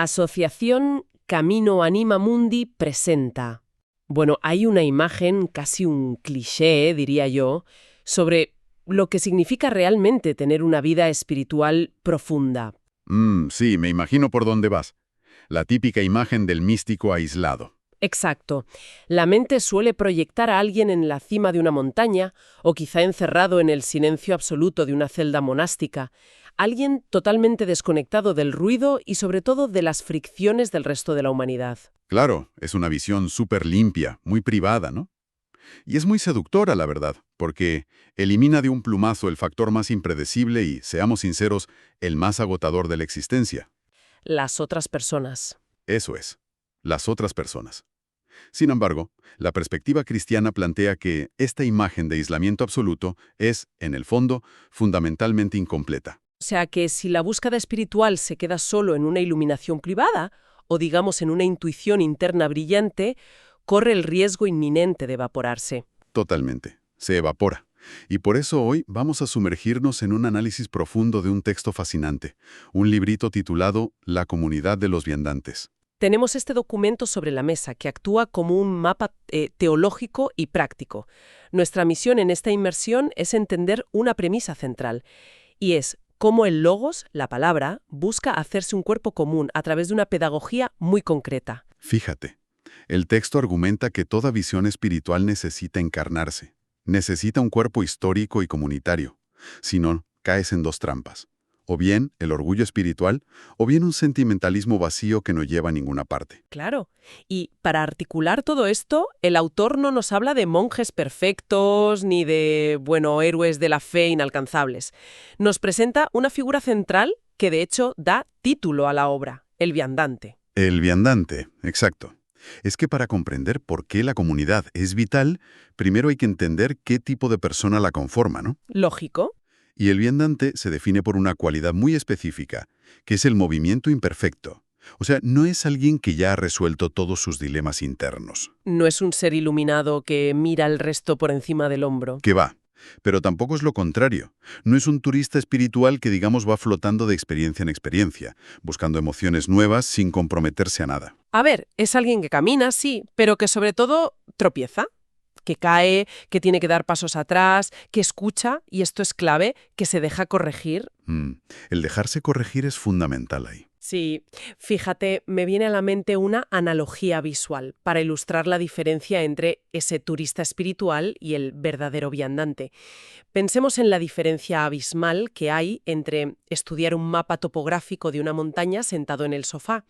Asociación Camino Anima Mundi presenta. Bueno, hay una imagen, casi un cliché, diría yo, sobre lo que significa realmente tener una vida espiritual profunda. Sí, me imagino por dónde vas. La típica imagen del místico aislado. Exacto. La mente suele proyectar a alguien en la cima de una montaña o quizá encerrado en el silencio absoluto de una celda monástica. Alguien totalmente desconectado del ruido y sobre todo de las fricciones del resto de la humanidad. Claro, es una visión súper limpia, muy privada, ¿no? Y es muy seductora, la verdad, porque elimina de un plumazo el factor más impredecible y, seamos sinceros, el más agotador de la existencia. Las otras personas. Eso es, las otras personas. Sin embargo, la perspectiva cristiana plantea que esta imagen de aislamiento absoluto es, en el fondo, fundamentalmente incompleta. O sea que si la búsqueda espiritual se queda solo en una iluminación privada, o digamos en una intuición interna brillante, corre el riesgo inminente de evaporarse. Totalmente. Se evapora. Y por eso hoy vamos a sumergirnos en un análisis profundo de un texto fascinante, un librito titulado La comunidad de los viandantes. Tenemos este documento sobre la mesa que actúa como un mapa teológico y práctico. Nuestra misión en esta inmersión es entender una premisa central, y es cómo el logos, la palabra, busca hacerse un cuerpo común a través de una pedagogía muy concreta. Fíjate, el texto argumenta que toda visión espiritual necesita encarnarse. Necesita un cuerpo histórico y comunitario. Si no, caes en dos trampas. O bien el orgullo espiritual, o bien un sentimentalismo vacío que no lleva a ninguna parte. Claro. Y para articular todo esto, el autor no nos habla de monjes perfectos ni de, héroes de la fe inalcanzables. Nos presenta una figura central que de hecho da título a la obra, el viandante. El viandante, exacto. Es que para comprender por qué la comunidad es vital, primero hay que entender qué tipo de persona la conforma, ¿no? Lógico. Y el viandante se define por una cualidad muy específica, que es el movimiento imperfecto. O sea, no es alguien que ya ha resuelto todos sus dilemas internos. No es un ser iluminado que mira al resto por encima del hombro. Que va. Pero tampoco es lo contrario. No es un turista espiritual que, digamos, va flotando de experiencia en experiencia, buscando emociones nuevas sin comprometerse a nada. A ver, es alguien que camina, sí, pero que sobre todo tropieza, que cae, que tiene que dar pasos atrás, que escucha, y esto es clave, que se deja corregir. El dejarse corregir es fundamental ahí. Sí, fíjate, me viene a la mente una analogía visual para ilustrar la diferencia entre ese turista espiritual y el verdadero viandante. Pensemos en la diferencia abismal que hay entre estudiar un mapa topográfico de una montaña sentado en el sofá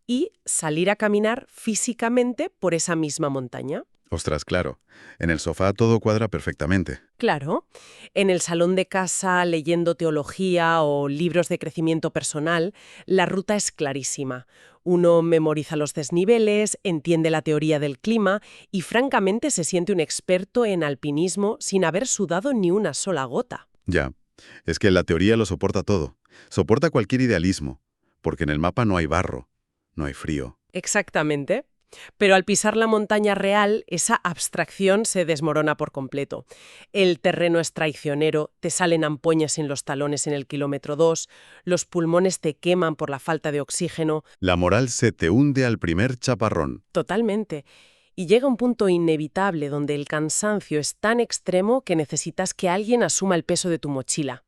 y salir a caminar físicamente por esa misma montaña. Ostras, claro. En el sofá todo cuadra perfectamente. Claro, en el salón de casa, leyendo teología o libros de crecimiento personal, la ruta es clarísima. Uno memoriza los desniveles, entiende la teoría del clima y francamente se siente un experto en alpinismo sin haber sudado ni una sola gota. Ya. Es que la teoría lo soporta todo. Soporta cualquier idealismo. Porque en el mapa no hay barro, no hay frío. Exactamente. Pero al pisar la montaña real, esa abstracción se desmorona por completo. El terreno es traicionero, te salen ampollas en los talones en el kilómetro 2, los pulmones te queman por la falta de oxígeno. La moral se te hunde al primer chaparrón. Totalmente. Y llega un punto inevitable donde el cansancio es tan extremo que necesitas que alguien asuma el peso de tu mochila.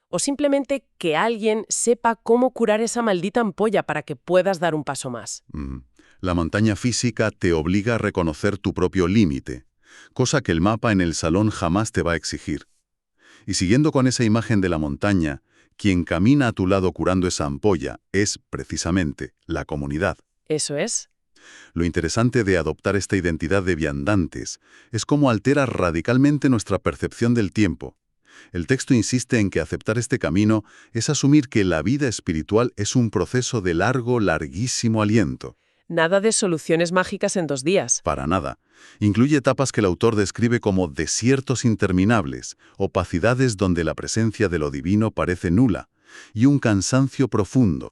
O simplemente que alguien sepa cómo curar esa maldita ampolla para que puedas dar un paso más. La montaña física te obliga a reconocer tu propio límite, cosa que el mapa en el salón jamás te va a exigir. Y siguiendo con esa imagen de la montaña, quien camina a tu lado curando esa ampolla es, precisamente, la comunidad. Eso es. Lo interesante de adoptar esta identidad de viandantes es cómo altera radicalmente nuestra percepción del tiempo. El texto insiste en que aceptar este camino es asumir que la vida espiritual es un proceso de larguísimo aliento. Nada de soluciones mágicas en 2 días. Para nada. Incluye etapas que el autor describe como desiertos interminables, opacidades donde la presencia de lo divino parece nula, y un cansancio profundo.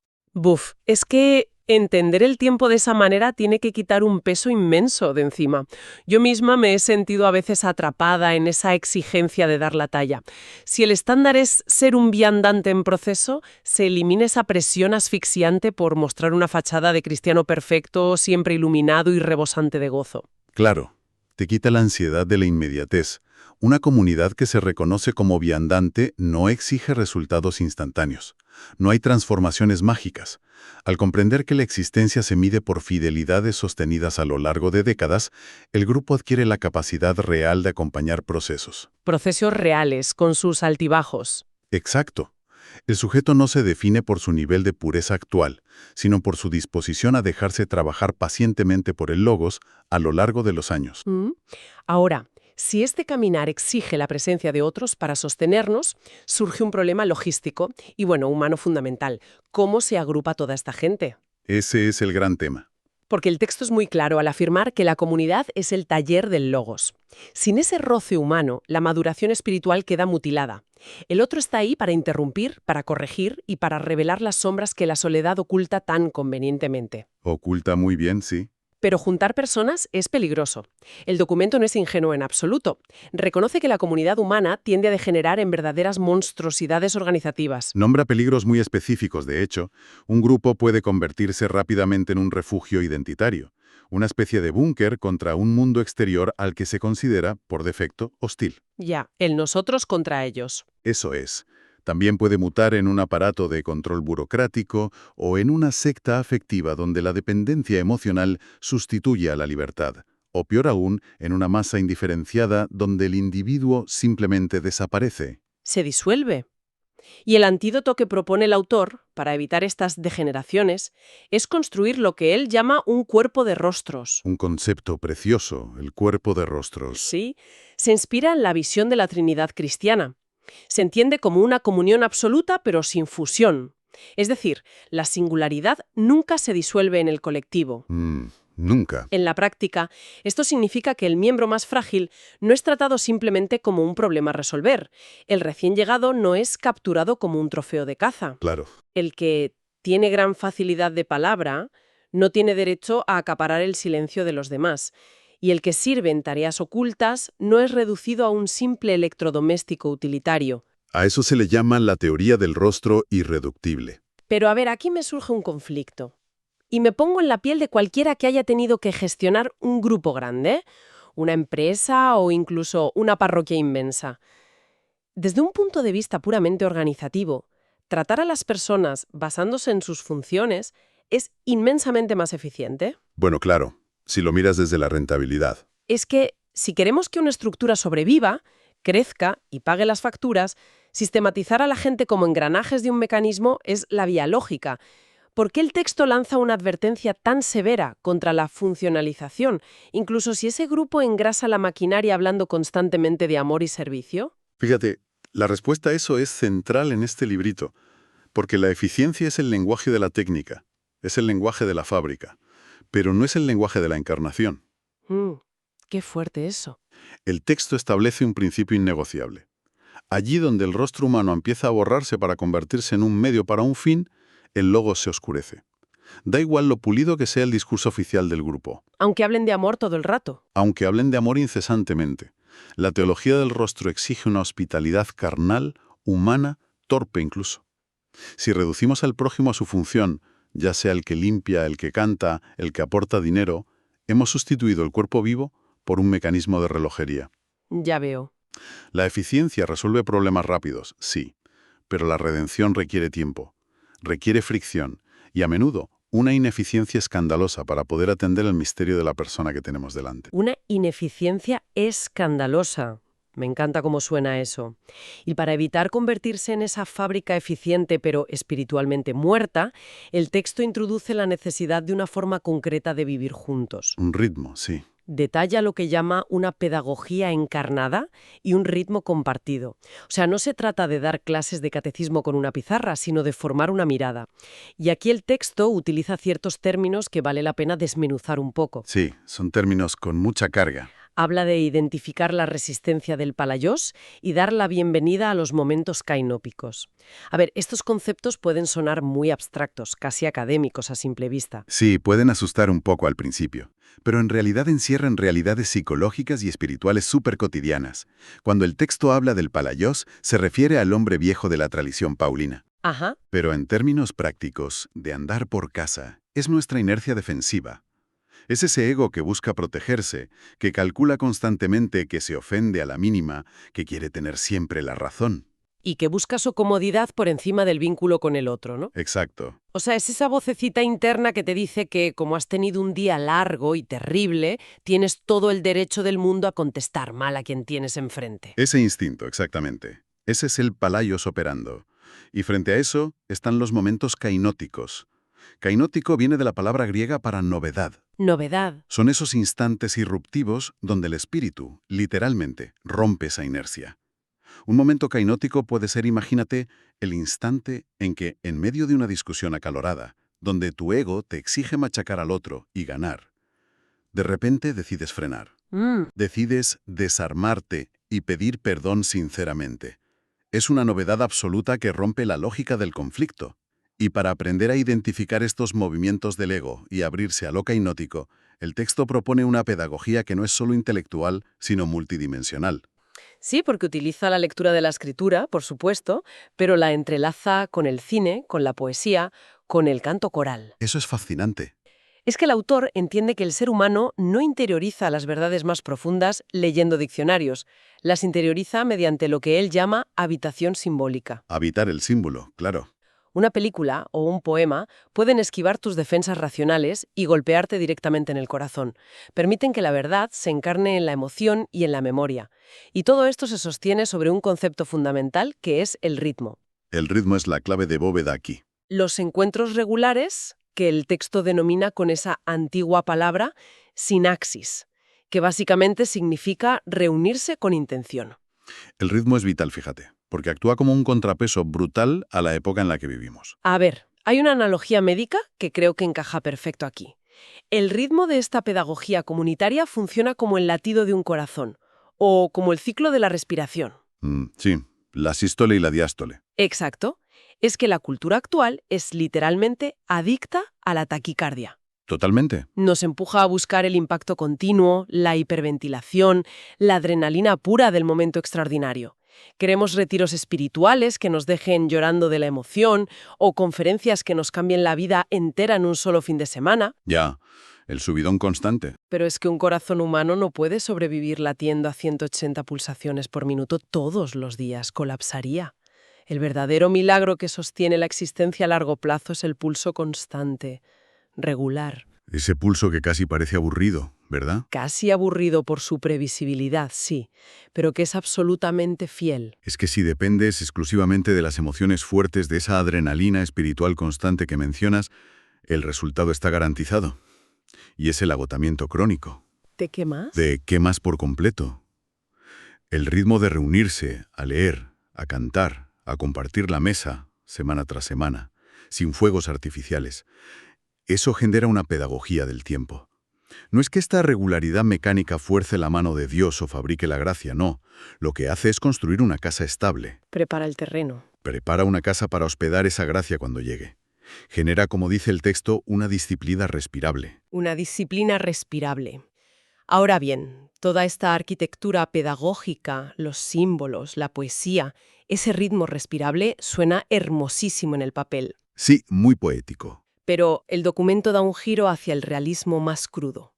Es que Entender el tiempo de esa manera tiene que quitar un peso inmenso de encima. Yo misma me he sentido a veces atrapada en esa exigencia de dar la talla. Si el estándar es ser un viandante en proceso, se elimina esa presión asfixiante por mostrar una fachada de cristiano perfecto, siempre iluminado y rebosante de gozo. Claro, te quita la ansiedad de la inmediatez. Una comunidad que se reconoce como viandante no exige resultados instantáneos. No hay transformaciones mágicas. Al comprender que la existencia se mide por fidelidades sostenidas a lo largo de décadas, el grupo adquiere la capacidad real de acompañar procesos. Procesos reales, con sus altibajos. Exacto. El sujeto no se define por su nivel de pureza actual, sino por su disposición a dejarse trabajar pacientemente por el logos a lo largo de los años. Ahora, si este caminar exige la presencia de otros para sostenernos, surge un problema logístico y, humano fundamental. ¿Cómo se agrupa toda esta gente? Ese es el gran tema. Porque el texto es muy claro al afirmar que la comunidad es el taller del logos. Sin ese roce humano, la maduración espiritual queda mutilada. El otro está ahí para interrumpir, para corregir y para revelar las sombras que la soledad oculta tan convenientemente. Oculta muy bien, sí. Pero juntar personas es peligroso. El documento no es ingenuo en absoluto. Reconoce que la comunidad humana tiende a degenerar en verdaderas monstruosidades organizativas. Nombra peligros muy específicos, de hecho. Un grupo puede convertirse rápidamente en un refugio identitario, una especie de búnker contra un mundo exterior al que se considera, por defecto, hostil. Ya, el nosotros contra ellos. Eso es. También puede mutar en un aparato de control burocrático o en una secta afectiva donde la dependencia emocional sustituye a la libertad. O peor aún, en una masa indiferenciada donde el individuo simplemente desaparece. Se disuelve. Y el antídoto que propone el autor, para evitar estas degeneraciones, es construir lo que él llama un cuerpo de rostros. Un concepto precioso, el cuerpo de rostros. Sí, se inspira en la visión de la Trinidad cristiana. Se entiende como una comunión absoluta pero sin fusión. Es decir, la singularidad nunca se disuelve en el colectivo. Nunca. En la práctica, esto significa que el miembro más frágil no es tratado simplemente como un problema a resolver. El recién llegado no es capturado como un trofeo de caza. Claro. El que tiene gran facilidad de palabra no tiene derecho a acaparar el silencio de los demás. Y el que sirve en tareas ocultas no es reducido a un simple electrodoméstico utilitario. A eso se le llama la teoría del rostro irreductible. Pero a ver, aquí me surge un conflicto. Y me pongo en la piel de cualquiera que haya tenido que gestionar un grupo grande, una empresa o incluso una parroquia inmensa. Desde un punto de vista puramente organizativo, tratar a las personas basándose en sus funciones es inmensamente más eficiente. Bueno, claro, si lo miras desde la rentabilidad. Es que, si queremos que una estructura sobreviva, crezca y pague las facturas, sistematizar a la gente como engranajes de un mecanismo es la vía lógica. ¿Por qué el texto lanza una advertencia tan severa contra la funcionalización, incluso si ese grupo engrasa la maquinaria hablando constantemente de amor y servicio? Fíjate, la respuesta a eso es central en este librito, porque la eficiencia es el lenguaje de la técnica, es el lenguaje de la fábrica, pero no es el lenguaje de la encarnación. Qué fuerte eso. El texto establece un principio innegociable. Allí donde el rostro humano empieza a borrarse para convertirse en un medio para un fin, el logos se oscurece. Da igual lo pulido que sea el discurso oficial del grupo. Aunque hablen de amor todo el rato. Aunque hablen de amor incesantemente. La teología del rostro exige una hospitalidad carnal, humana, torpe incluso. Si reducimos al prójimo a su función, ya sea el que limpia, el que canta, el que aporta dinero, hemos sustituido el cuerpo vivo por un mecanismo de relojería. Ya veo. La eficiencia resuelve problemas rápidos, sí, pero la redención requiere tiempo, requiere fricción y a menudo una ineficiencia escandalosa para poder atender el misterio de la persona que tenemos delante. Una ineficiencia escandalosa. Me encanta cómo suena eso. Y para evitar convertirse en esa fábrica eficiente pero espiritualmente muerta, el texto introduce la necesidad de una forma concreta de vivir juntos. Un ritmo, sí. Detalla lo que llama una pedagogía encarnada y un ritmo compartido. O sea, no se trata de dar clases de catecismo con una pizarra, sino de formar una mirada. Y aquí el texto utiliza ciertos términos que vale la pena desmenuzar un poco. Sí, son términos con mucha carga. Habla de identificar la resistencia del Palaiós y dar la bienvenida a los momentos kainópicos. A ver, estos conceptos pueden sonar muy abstractos, casi académicos a simple vista. Sí, pueden asustar un poco al principio, pero en realidad encierran realidades psicológicas y espirituales súper cotidianas. Cuando el texto habla del Palaiós, se refiere al hombre viejo de la tradición paulina. Ajá. Pero en términos prácticos, de andar por casa, es nuestra inercia defensiva. Es ese ego que busca protegerse, que calcula constantemente, que se ofende a la mínima, que quiere tener siempre la razón. Y que busca su comodidad por encima del vínculo con el otro, ¿no? Exacto. O sea, es esa vocecita interna que te dice que, como has tenido un día largo y terrible, tienes todo el derecho del mundo a contestar mal a quien tienes enfrente. Ese instinto, exactamente. Ese es el Palaios operando. Y frente a eso están los momentos kainóticos. Kainótico viene de la palabra griega para novedad. Novedad. Son esos instantes irruptivos donde el espíritu, literalmente, rompe esa inercia. Un momento kainótico puede ser, imagínate, el instante en que, en medio de una discusión acalorada, donde tu ego te exige machacar al otro y ganar, de repente decides frenar. Decides desarmarte y pedir perdón sinceramente. Es una novedad absoluta que rompe la lógica del conflicto. Y para aprender a identificar estos movimientos del ego y abrirse a lo kainótico, el texto propone una pedagogía que no es solo intelectual, sino multidimensional. Sí, porque utiliza la lectura de la escritura, por supuesto, pero la entrelaza con el cine, con la poesía, con el canto coral. Eso es fascinante. Es que el autor entiende que el ser humano no interioriza las verdades más profundas leyendo diccionarios, las interioriza mediante lo que él llama habitación simbólica. Habitar el símbolo, claro. Una película o un poema pueden esquivar tus defensas racionales y golpearte directamente en el corazón. Permiten que la verdad se encarne en la emoción y en la memoria. Y todo esto se sostiene sobre un concepto fundamental que es el ritmo. El ritmo es la clave de bóveda aquí. Los encuentros regulares, que el texto denomina con esa antigua palabra sinaxis, que básicamente significa reunirse con intención. El ritmo es vital, fíjate, porque actúa como un contrapeso brutal a la época en la que vivimos. A ver, hay una analogía médica que creo que encaja perfecto aquí. El ritmo de esta pedagogía comunitaria funciona como el latido de un corazón, o como el ciclo de la respiración. Sí, la sístole y la diástole. Exacto. Es que la cultura actual es literalmente adicta a la taquicardia. Totalmente. Nos empuja a buscar el impacto continuo, la hiperventilación, la adrenalina pura del momento extraordinario. Queremos retiros espirituales que nos dejen llorando de la emoción o conferencias que nos cambien la vida entera en un solo fin de semana. Ya, el subidón constante. Pero es que un corazón humano no puede sobrevivir latiendo a 180 pulsaciones por minuto todos los días, colapsaría. El verdadero milagro que sostiene la existencia a largo plazo es el pulso constante, regular. Ese pulso que casi parece aburrido, ¿verdad? Casi aburrido por su previsibilidad, sí, pero que es absolutamente fiel. Es que si dependes exclusivamente de las emociones fuertes de esa adrenalina espiritual constante que mencionas, el resultado está garantizado. Y es el agotamiento crónico. ¿De qué más? De quemas por completo. El ritmo de reunirse, a leer, a cantar, a compartir la mesa, semana tras semana, sin fuegos artificiales. Eso genera una pedagogía del tiempo. No es que esta regularidad mecánica fuerce la mano de Dios o fabrique la gracia, no. Lo que hace es construir una casa estable. Prepara el terreno. Prepara una casa para hospedar esa gracia cuando llegue. Genera, como dice el texto, una disciplina respirable. Una disciplina respirable. Ahora bien, toda esta arquitectura pedagógica, los símbolos, la poesía, ese ritmo respirable suena hermosísimo en el papel. Sí, muy poético. Pero el documento da un giro hacia el realismo más crudo.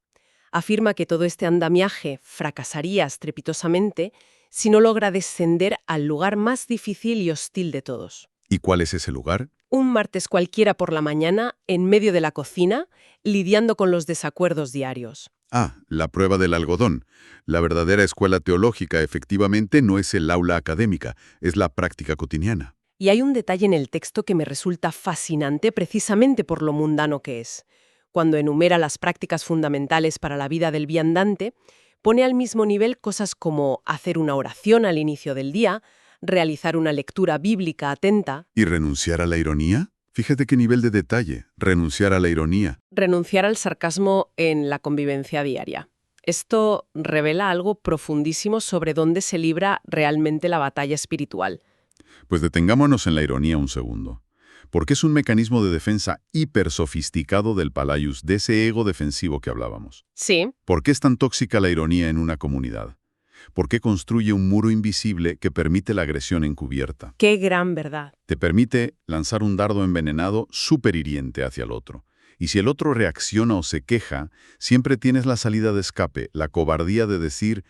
Afirma que todo este andamiaje fracasaría estrepitosamente si no logra descender al lugar más difícil y hostil de todos. ¿Y cuál es ese lugar? Un martes cualquiera por la mañana, en medio de la cocina, lidiando con los desacuerdos diarios. Ah, la prueba del algodón. La verdadera escuela teológica efectivamente no es el aula académica, es la práctica cotidiana. Y hay un detalle en el texto que me resulta fascinante precisamente por lo mundano que es. Cuando enumera las prácticas fundamentales para la vida del viandante, pone al mismo nivel cosas como hacer una oración al inicio del día, realizar una lectura bíblica atenta. ¿Y renunciar a la ironía? Fíjate qué nivel de detalle, renunciar a la ironía. Renunciar al sarcasmo en la convivencia diaria. Esto revela algo profundísimo sobre dónde se libra realmente la batalla espiritual. Pues detengámonos en la ironía un segundo. Porque es un mecanismo de defensa hipersofisticado del Palaius, de ese ego defensivo que hablábamos. Sí, ¿Por qué es tan tóxica la ironía en una comunidad? ¿Por qué construye un muro invisible que permite la agresión encubierta? qué gran verdad. Te permite lanzar un dardo envenenado súper hiriente hacia el otro. Y si el otro reacciona o se queja, siempre tienes la salida de escape, la cobardía de decir,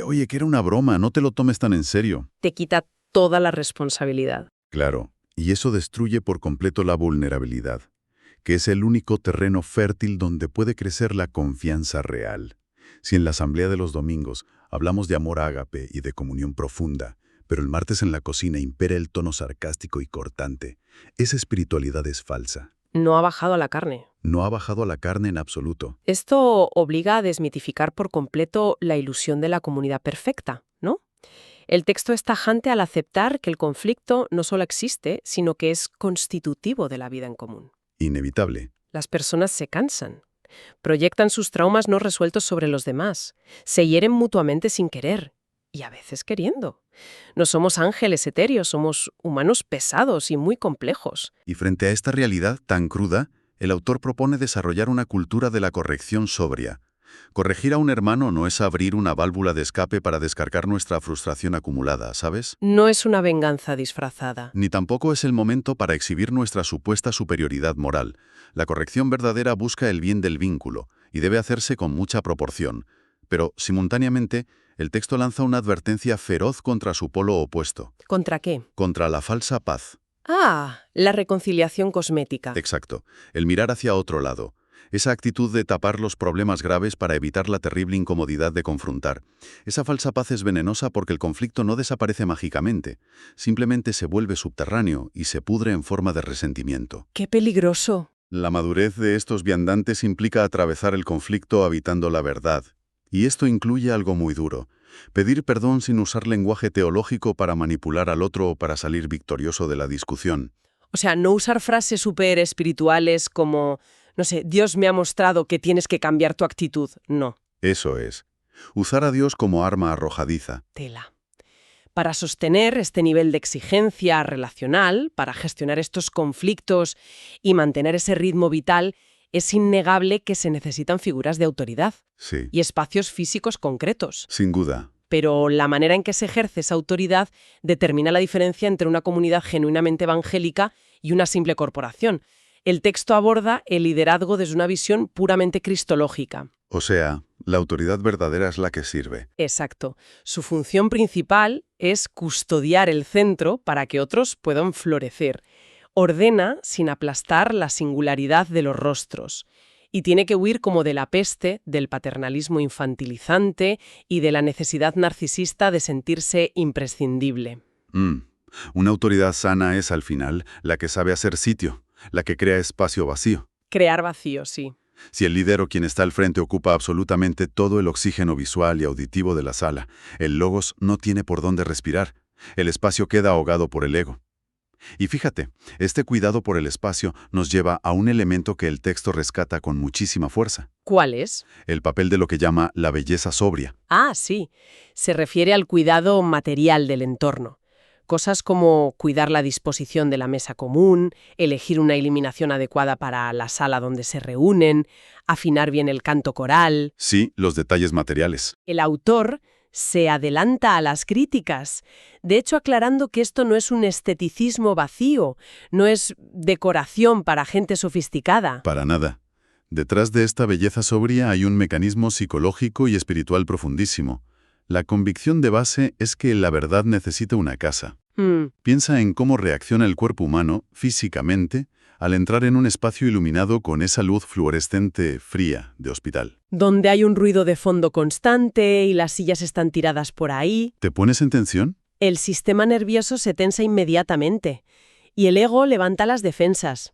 oye, que era una broma, no te lo tomes tan en serio. Te quita toda la responsabilidad. Claro, y eso destruye por completo la vulnerabilidad, que es el único terreno fértil donde puede crecer la confianza real. Si en la asamblea de los domingos hablamos de amor ágape y de comunión profunda, pero el martes en la cocina impera el tono sarcástico y cortante, esa espiritualidad es falsa. No ha bajado a la carne. No ha bajado a la carne en absoluto. Esto obliga a desmitificar por completo la ilusión de la comunidad perfecta, ¿no? El texto es tajante al aceptar que el conflicto no solo existe, sino que es constitutivo de la vida en común. Inevitable. Las personas se cansan, proyectan sus traumas no resueltos sobre los demás, se hieren mutuamente sin querer y a veces queriendo. No somos ángeles etéreos, somos humanos pesados y muy complejos. Y frente a esta realidad tan cruda, el autor propone desarrollar una cultura de la corrección sobria. Corregir a un hermano no es abrir una válvula de escape para descargar nuestra frustración acumulada, ¿sabes? No es una venganza disfrazada. Ni tampoco es el momento para exhibir nuestra supuesta superioridad moral. La corrección verdadera busca el bien del vínculo y debe hacerse con mucha proporción. Pero, simultáneamente, el texto lanza una advertencia feroz contra su polo opuesto, ¿Contra qué? contra la falsa paz. Ah, la reconciliación cosmética. Exacto, el mirar hacia otro lado. Esa actitud de tapar los problemas graves para evitar la terrible incomodidad de confrontar. Esa falsa paz es venenosa porque el conflicto no desaparece mágicamente, simplemente se vuelve subterráneo y se pudre en forma de resentimiento. ¡Qué peligroso! La madurez de estos viandantes implica atravesar el conflicto habitando la verdad. Y esto incluye algo muy duro. Pedir perdón sin usar lenguaje teológico para manipular al otro o para salir victorioso de la discusión. O sea, no usar frases súper espirituales como, no sé, Dios me ha mostrado que tienes que cambiar tu actitud. No, Eso es. Usar a Dios como arma arrojadiza. tela. Para sostener este nivel de exigencia relacional, para gestionar estos conflictos y mantener ese ritmo vital, es innegable que se necesitan figuras de autoridad Sí, y espacios físicos concretos. sin duda. Pero la manera en que se ejerce esa autoridad determina la diferencia entre una comunidad genuinamente evangélica y una simple corporación. El texto aborda el liderazgo desde una visión puramente cristológica. O sea, la autoridad verdadera es la que sirve. Exacto. Su función principal es custodiar el centro para que otros puedan florecer. Ordena sin aplastar la singularidad de los rostros. Y tiene que huir como de la peste, del paternalismo infantilizante y de la necesidad narcisista de sentirse imprescindible. Una autoridad sana es, al final, la que sabe hacer sitio, la que crea espacio vacío. Crear vacío, sí. Si el líder o quien está al frente ocupa absolutamente todo el oxígeno visual y auditivo de la sala, el logos no tiene por dónde respirar. El espacio queda ahogado por el ego. Y fíjate, este cuidado por el espacio nos lleva a un elemento que el texto rescata con muchísima fuerza. ¿Cuál es? El papel de lo que llama la belleza sobria. Ah, sí. Se refiere al cuidado material del entorno. Cosas como cuidar la disposición de la mesa común, elegir una iluminación adecuada para la sala donde se reúnen, afinar bien el canto coral. Sí, los detalles materiales. El autor se adelanta a las críticas, de hecho aclarando que esto no es un esteticismo vacío, no es decoración para gente sofisticada. Para nada. Detrás de esta belleza sobria hay un mecanismo psicológico y espiritual profundísimo. La convicción de base es que la verdad necesita una casa. Piensa en cómo reacciona el cuerpo humano, físicamente, al entrar en un espacio iluminado con esa luz fluorescente fría de hospital. Donde hay un ruido de fondo constante y las sillas están tiradas por ahí. ¿Te pones en tensión? El sistema nervioso se tensa inmediatamente y el ego levanta las defensas.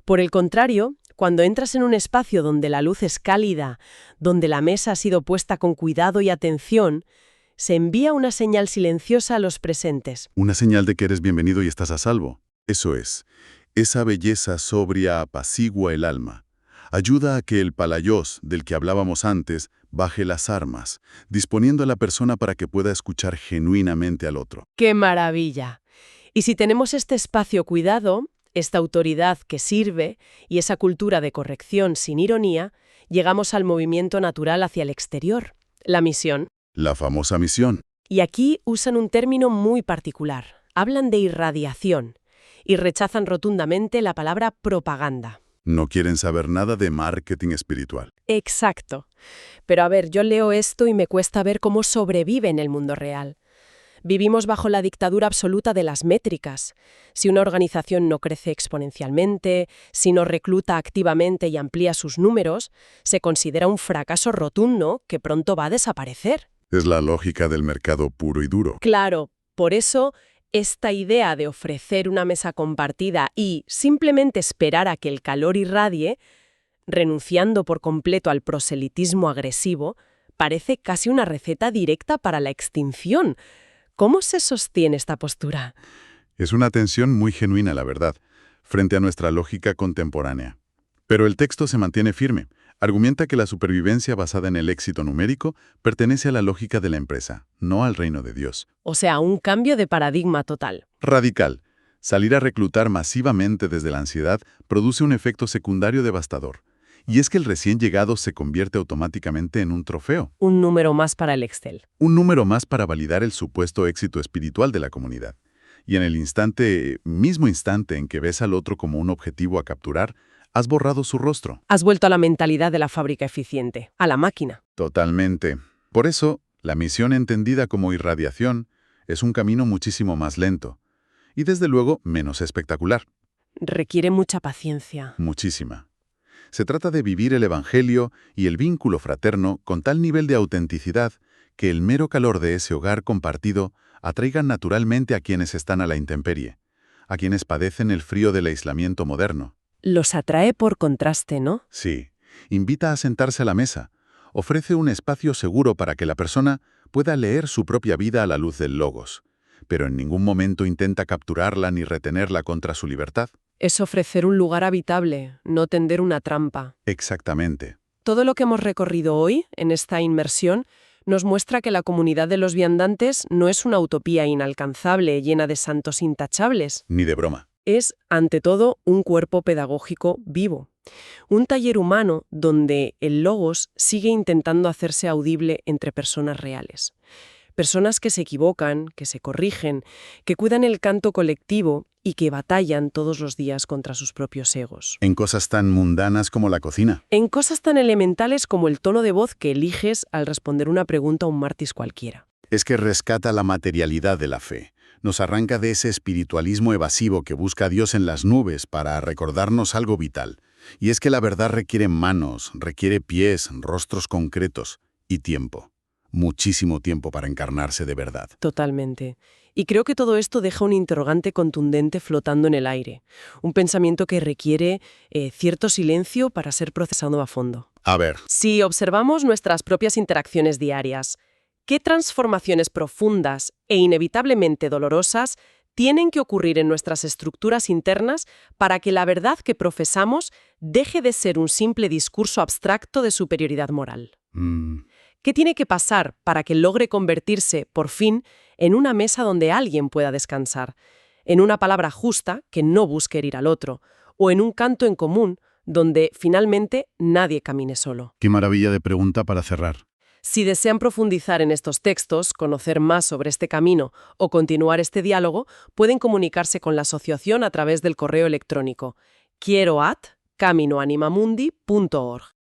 Por el contrario, cuando entras en un espacio donde la luz es cálida, donde la mesa ha sido puesta con cuidado y atención, se envía una señal silenciosa a los presentes. Una señal de que eres bienvenido y estás a salvo. Eso es. Esa belleza sobria apacigua el alma. Ayuda a que el Palaios, del que hablábamos antes, baje las armas, disponiendo a la persona para que pueda escuchar genuinamente al otro. ¡Qué maravilla! Y si tenemos este espacio cuidado, esta autoridad que sirve y esa cultura de corrección sin ironía, llegamos al movimiento natural hacia el exterior, la misión. La famosa misión. Y aquí usan un término muy particular. Hablan de irradiación y rechazan rotundamente la palabra propaganda. No quieren saber nada de marketing espiritual. Exacto. Pero a ver, yo leo esto y me cuesta ver cómo sobrevive en el mundo real. Vivimos bajo la dictadura absoluta de las métricas. Si una organización no crece exponencialmente, si no recluta activamente y amplía sus números, se considera un fracaso rotundo que pronto va a desaparecer. Es la lógica del mercado puro y duro. Claro, por eso esta idea de ofrecer una mesa compartida y simplemente esperar a que el calor irradie, renunciando por completo al proselitismo agresivo, parece casi una receta directa para la extinción. ¿Cómo se sostiene esta postura? Es una tensión muy genuina, la verdad, frente a nuestra lógica contemporánea. Pero el texto se mantiene firme. Argumenta que la supervivencia basada en el éxito numérico pertenece a la lógica de la empresa, no al reino de Dios. O sea, un cambio de paradigma total. Radical. Salir a reclutar masivamente desde la ansiedad produce un efecto secundario devastador. Y es que el recién llegado se convierte automáticamente en un trofeo. Un número más para el Excel. Un número más para validar el supuesto éxito espiritual de la comunidad. Y en el mismo instante en que ves al otro como un objetivo a capturar, has borrado su rostro. Has vuelto a la mentalidad de la fábrica eficiente, a la máquina. Totalmente. Por eso, la misión entendida como irradiación es un camino muchísimo más lento. Y desde luego, menos espectacular. Requiere mucha paciencia. Muchísima. Se trata de vivir el Evangelio y el vínculo fraterno con tal nivel de autenticidad que el mero calor de ese hogar compartido atraiga naturalmente a quienes están a la intemperie, a quienes padecen el frío del aislamiento moderno. Los atrae por contraste, ¿no? Sí, invita a sentarse a la mesa, ofrece un espacio seguro para que la persona pueda leer su propia vida a la luz del logos, pero en ningún momento intenta capturarla ni retenerla contra su libertad. Es ofrecer un lugar habitable, no tender una trampa. Exactamente. Todo lo que hemos recorrido hoy, en esta inmersión, nos muestra que la comunidad de los viandantes no es una utopía inalcanzable llena de santos intachables. Ni de broma. Es, ante todo, un cuerpo pedagógico vivo. Un taller humano donde el logos sigue intentando hacerse audible entre personas reales. Personas que se equivocan, que se corrigen, que cuidan el canto colectivo y que batallan todos los días contra sus propios egos. En cosas tan mundanas como la cocina. En cosas tan elementales como el tono de voz que eliges al responder una pregunta a un martis cualquiera. Es que rescata la materialidad de la fe. Nos arranca de ese espiritualismo evasivo que busca a Dios en las nubes para recordarnos algo vital. Y es que la verdad requiere manos, requiere pies, rostros concretos y tiempo. Muchísimo tiempo para encarnarse de verdad. Totalmente. Y creo que todo esto deja un interrogante contundente flotando en el aire. Un pensamiento que requiere cierto silencio para ser procesado a fondo. A ver. Si observamos nuestras propias interacciones diarias, ¿qué transformaciones profundas e inevitablemente dolorosas tienen que ocurrir en nuestras estructuras internas para que la verdad que profesamos deje de ser un simple discurso abstracto de superioridad moral? ¿Qué tiene que pasar para que logre convertirse, por fin, en una mesa donde alguien pueda descansar, en una palabra justa que no busque herir al otro, o en un canto en común donde, finalmente, nadie camine solo? Qué maravilla de pregunta para cerrar. Si desean profundizar en estos textos, conocer más sobre este camino o continuar este diálogo, pueden comunicarse con la asociación a través del correo electrónico quiero@caminoanimamundi.org.